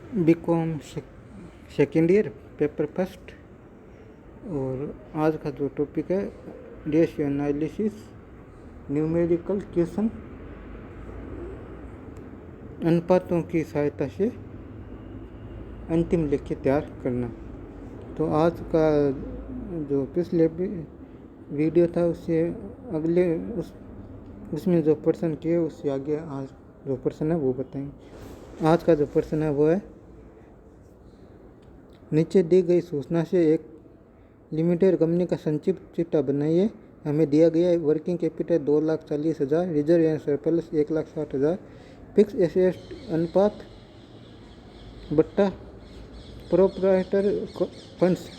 BCom second year paper first. और आज का जो टॉपिक है रेशियो एनालिसिस न्यूमेरिकल क्वेश्चन, अनुपातों की सहायता से अंतिम लेख तैयार करना। तो आज का जो पिछले वीडियो था उससे अगले उसमें जो प्रश्न किए उससे आगे आज जो प्रश्न है वो बताएंगे। आज का जो प्रश्न है वो है, नीचे दी गई सूचना से एक लिमिटेड कंपनी का संक्षिप्त चिट्ठा बनाइए। हमें दिया गया है working capital 2,40,000, reserve and surplus 1,60,000, fix asset अनुपात बट्टा प्रोप्राइटर फंड्स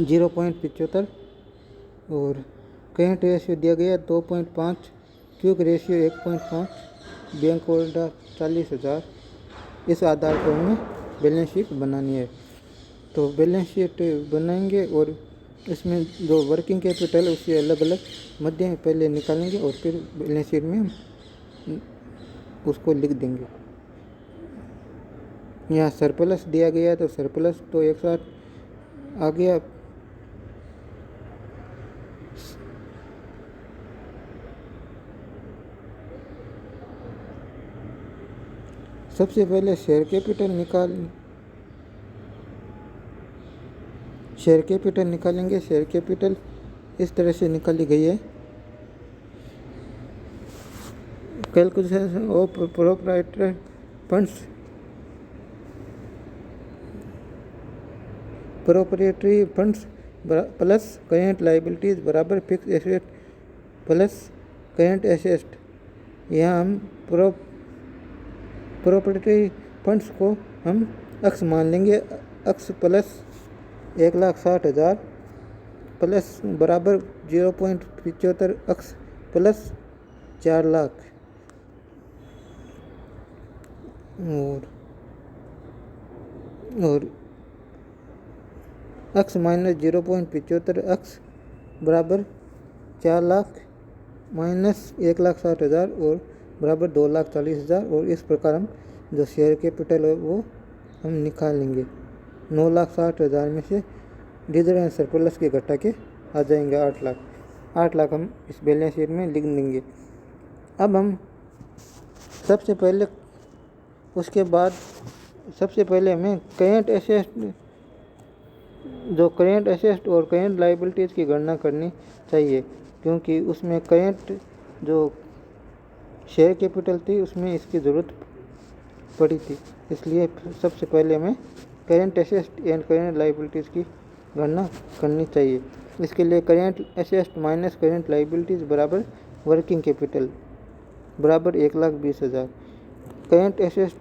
0.75 और करेंट रेशियो दिया गया 2.5, क्विक रेशियो 1.5, बैंक होल्डर 40,000। इस आधार पर हमें बैलेंस शीट बनानी है। तो बैलेंस शीट बनाएंगे और इसमें जो वर्किंग कैपिटल है उससे अलग अलग मध्य में पहले निकालेंगे और फिर बैलेंस शीट में उसको लिख देंगे। यहाँ सरप्लस दिया गया है तो सरप्लस तो एक साथ आ गया। सबसे पहले शेयर कैपिटल निकालेंगे। शेयर कैपिटल इस तरह से निकाली गई है। Calculation of proprietor funds, proprietary funds plus current liabilities बराबर fix asset plus current asset. यहाँ हम प्रोप्राइटरी फंड्स को हम अक्स मान लेंगे। अक्स प्लस 1,60,000 प्लस बराबर 0.75 अक्स प्लस 4 लाख और अक्स माइनस 0.75 अक्स बराबर 4 लाख माइनस 1,60,000 और बराबर 2,40,000। और इस प्रकार हम जो शेयर कैपिटल है वो हम निकालेंगे। 9,60,000 में से रिजर्व एंड सरप्लस के घटा के आ जाएंगे 8 लाख। 8 लाख हम इस बैलेंस शीट में लिख देंगे। अब हम सबसे पहले हमें करेंट एसेट और करेंट लाइबिलिटीज़ की गणना करनी चाहिए, क्योंकि उसमें करेंट जो शेयर कैपिटल थी उसमें इसकी ज़रूरत पड़ी थी। इसलिए सबसे पहले हमें current asset and current liabilities की गणना करनी चाहिए। इसके लिए current asset minus current liabilities बराबर वर्किंग कैपिटल बराबर 1,20,000। Current asset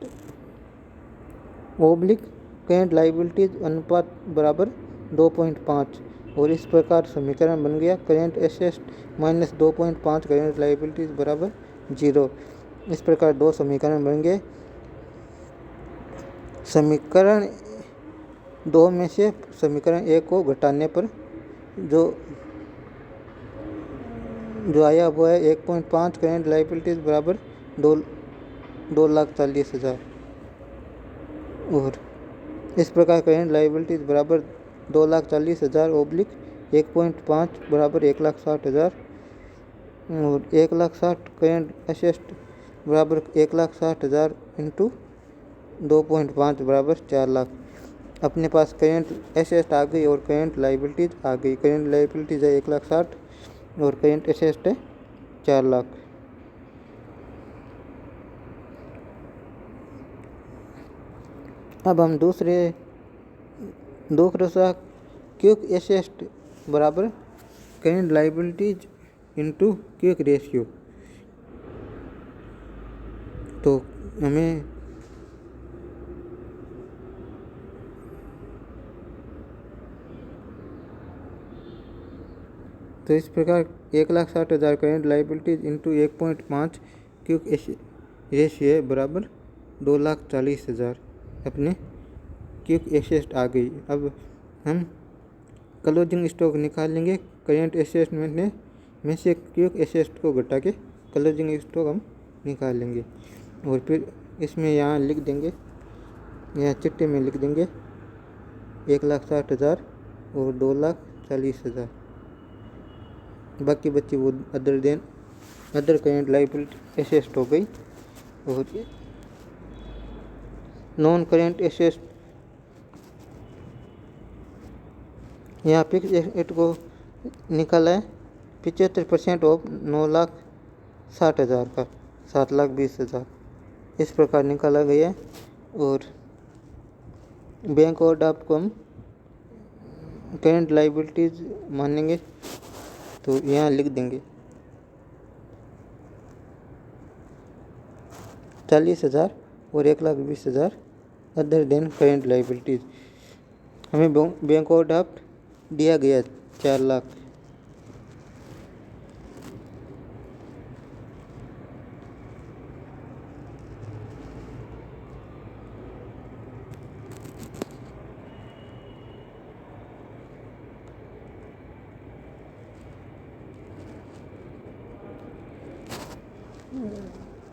oblique current liabilities अनुपात बराबर 2.5 और इस प्रकार समीकरण बन गया current asset minus 2.5 current liabilities बराबर 0। इस प्रकार दो समीकरण बन गए। समीकरण 2 में से समीकरण 1 को घटाने पर जो आया वो है 1.5 करेंट लाइबिलिटीज़ बराबर 2,40,000 और इस प्रकार करेंट लाइबिलिटीज़ बराबर 2,40,000 ओब्लिक 1.5 बराबर 1,60,000 और 1,60,000 करेंट एसेट बराबर 1,60,000 इंटू 2.5 बराबर 4 लाख। अपने पास करेंट एसेट आ गई और करेंट लाइबिलिटीज़ आ गई। करेंट लाइबिलिटीज़ है 1,60,000 और करेंट एसेट है 4 लाख। अब हम दूसरा क्विक एसेट बराबर current liabilities into quick ratio. तो हमें तो इस प्रकार 1,60,000 current liabilities into 1.5 quick ratio है बराबर 2,40,000। अपने क्विक एसेट आ गई। अब हम क्लोजिंग स्टॉक निकालेंगे। करेंट एसेट में से क्विक एसेट को घटा के क्लोजिंग स्टॉक हम निकालेंगे और फिर इसमें यहाँ लिख देंगे, यहाँ चिट्ठे में लिख देंगे 1,60,000 और 2,40,000। बाकी बच्ची वो अदर करेंट लायबिलिटी एसेस्ट हो गई। और नॉन करेंट एसेस्ट, यहाँ फिक्स एसेट को निकाला है 75% ऑफ 9,60,000 का 7,20,000, इस प्रकार निकाला गया है। और बैंक ओवरड्राफ्ट को हम करेंट लायबिलिटीज मानेंगे, तो यहाँ लिख देंगे 40,000 और 1,20,000 अदर देन करेंट लायबिलिटीज। हमें बैंक ओवरड्राफ्ट दिया गया 4 लाख।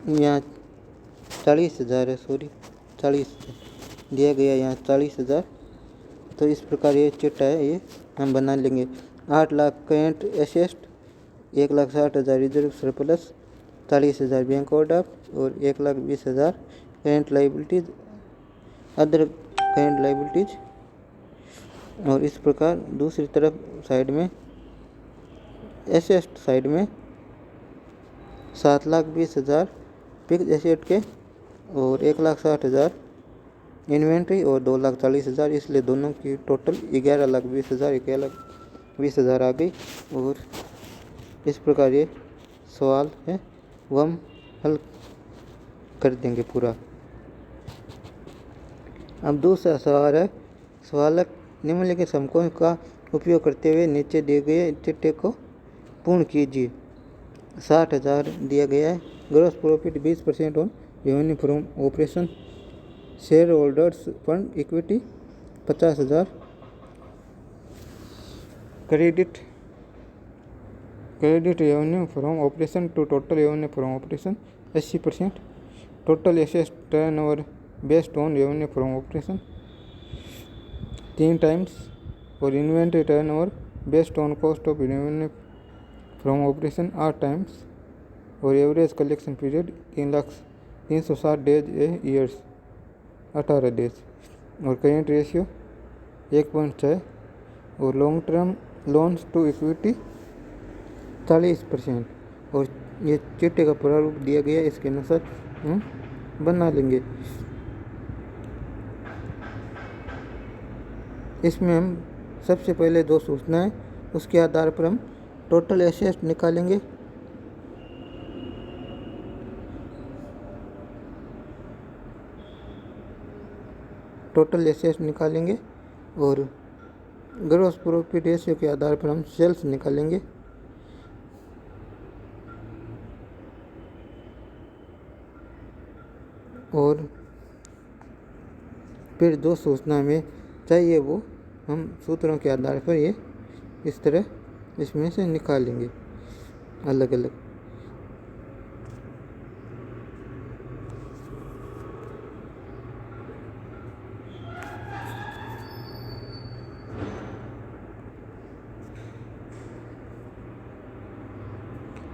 यहाँ 40,000 है, सॉरी 40 दिया गया, यहाँ 40,000। तो इस प्रकार ये चिट्ठा है, ये हम बना लेंगे। 8 lakh current asset, 1,60,000 reserve surplus, 40,000 bank overdraft और 1,20,000 current liabilities other current liabilities. और इस प्रकार दूसरी तरफ साइड में एसेस्ट साइड में 7,20,000 फिक्स एसेट के और 1,60,000 इन्वेंट्री और 2,40,000, इसलिए दोनों की टोटल 11,20,000 आ गई। और इस प्रकार ये सवाल है वो हम हल कर देंगे पूरा। अब दूसरा सवाल है, सवाल निम्नलिखित समकोण का उपयोग करते हुए नीचे दिए गए चिट्ठे को पूर्ण कीजिए। 60,000 दिया गया है। Gross profit 20% on revenue from operation, shareholders fund equity 50,000, credit revenue from operation to total revenue from operation 80%, total asset turnover based on revenue from operation 3 times, और inventory turnover based on cost of revenue from operation 8 times, और average collection period 360 days a years 18 days, और current ratio 1.6, और long term loans to equity 40%। और ये चिट्ठे का प्रारूप दिया गया, इसके अनुसार हम बना लेंगे। इसमें हम सबसे पहले 2 सूचनाएं, उसके आधार पर हम टोटल एसेट निकालेंगे। और ग्रॉस प्रॉफिट रेशियो के आधार पर हम सेल्स निकालेंगे। और फिर 2 सूचना में चाहिए वो हम सूत्रों के आधार पर ये इस तरह इसमें से निकालेंगे अलग अलग।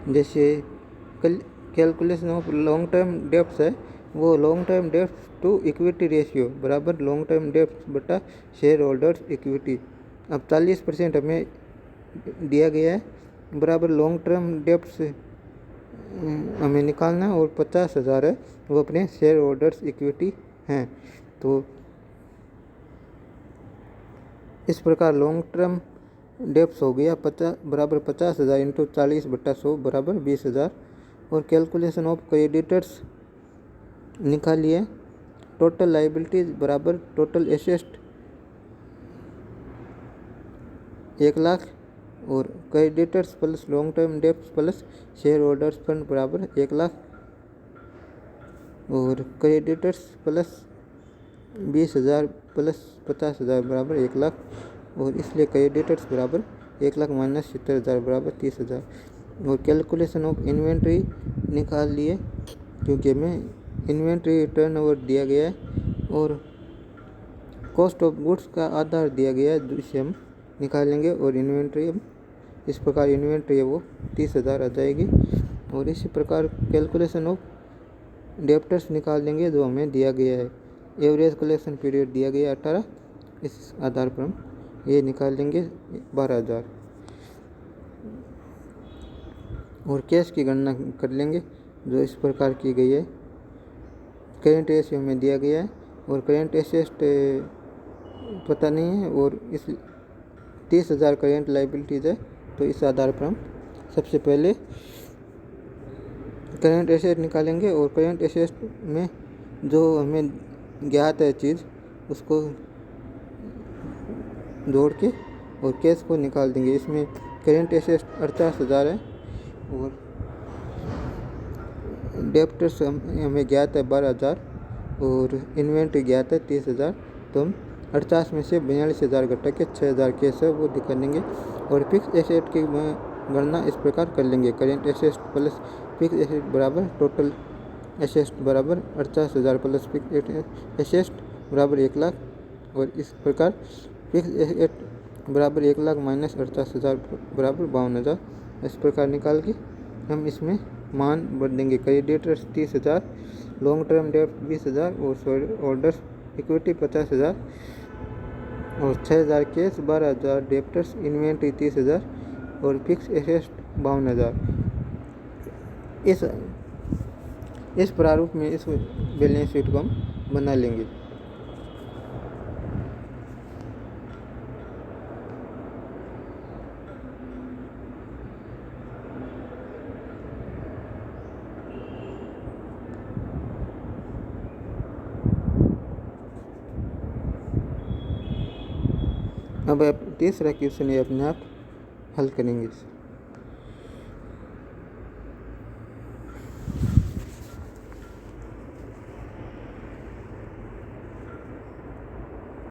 जैसे calculation of long term debts है, वो long term debts to equity ratio बराबर लॉन्ग टर्म डेप्ट्स बटा शेयर होल्डर्स इक्विटी। अब 40% हमें दिया गया है, बराबर लॉन्ग टर्म डेप्ट्स हमें निकालना है, और 50,000 है वो अपने शेयर होल्डर्स इक्विटी हैं। तो इस प्रकार लॉन्ग टर्म डेप्स हो गया 50 बराबर 50,000 इंटू 40/100 बराबर 20,000। और कैलकुलेशन ऑफ क्रेडिटर्स निकालिए। टोटल लायबिलिटीज बराबर टोटल एसेट 1 लाख, और creditors plus long term debts plus shareholders fund बराबर 1 लाख, और क्रेडिटर्स प्लस 20,000 प्लस 50,000 बराबर 1 लाख, और इसलिए क्रेडिटर्स बराबर 1 लाख माइनस 70,000 बराबर 30,000। और कैलकुलेशन ऑफ इन्वेंट्री निकाल लिए, क्योंकि हमें इन्वेंट्री टर्नओवर दिया गया है और कॉस्ट ऑफ गुड्स का आधार दिया गया है जिसे हम निकालेंगे। और इन्वेंट्री अब इस प्रकार इन्वेंट्री है वो 30,000 आ जाएगी। और इसी प्रकार कैलकुलेशन ऑफ डेप्टर्स निकाल लेंगे जो हमें दिया गया है। एवरेज कलेक्शन पीरियड दिया गया है 18, इस आधार पर हम ये निकाल लेंगे 12,000। और कैश की गणना कर लेंगे जो इस प्रकार की गई है। करेंट रेशियो में दिया गया है और करेंट एसेट पता नहीं है और इस 30,000 करेंट लाइबिलिटीज़ है। तो इस आधार पर हम सबसे पहले करेंट एसेट निकालेंगे और करेंट एसेट में जो हमें ज्ञात है चीज़ उसको जोड़ के और कैश को निकाल देंगे। इसमें करेंट एसेट 48,000 है और डेप्टर्स हमें ज्ञात है 12,000 और इन्वेंट्री ज्ञात है 30,000। तो हम 48 में से 42,000 घटा के 6,000 कैश है वो दिखा देंगे। और फिक्स एसेट की गणना इस प्रकार कर लेंगे। Current asset plus fix asset बराबर टोटल एसेट बराबर 48,000 प्लस फिक्स एसेट बराबर 1,00,000। और इस प्रकार फिक्स एसेट बराबर 1,00,000 माइनस 48,000 बराबर 52,000। इस प्रकार निकाल के हम इसमें मान भर देंगे। क्रेडिटर्स 30,000, लॉन्ग टर्म डेट 20,000 और होल्डर्स इक्विटी 50,000 और 6,000 कैश, 12,000 डेप्टर्स, इन्वेंट्री 30,000 और फिक्स एसेट 52,000। इस प्रारूप में इस बैलेंस शीट को हम बना लेंगे। अब तीसरा क्वेश्चन ये अपने आप हल करेंगे।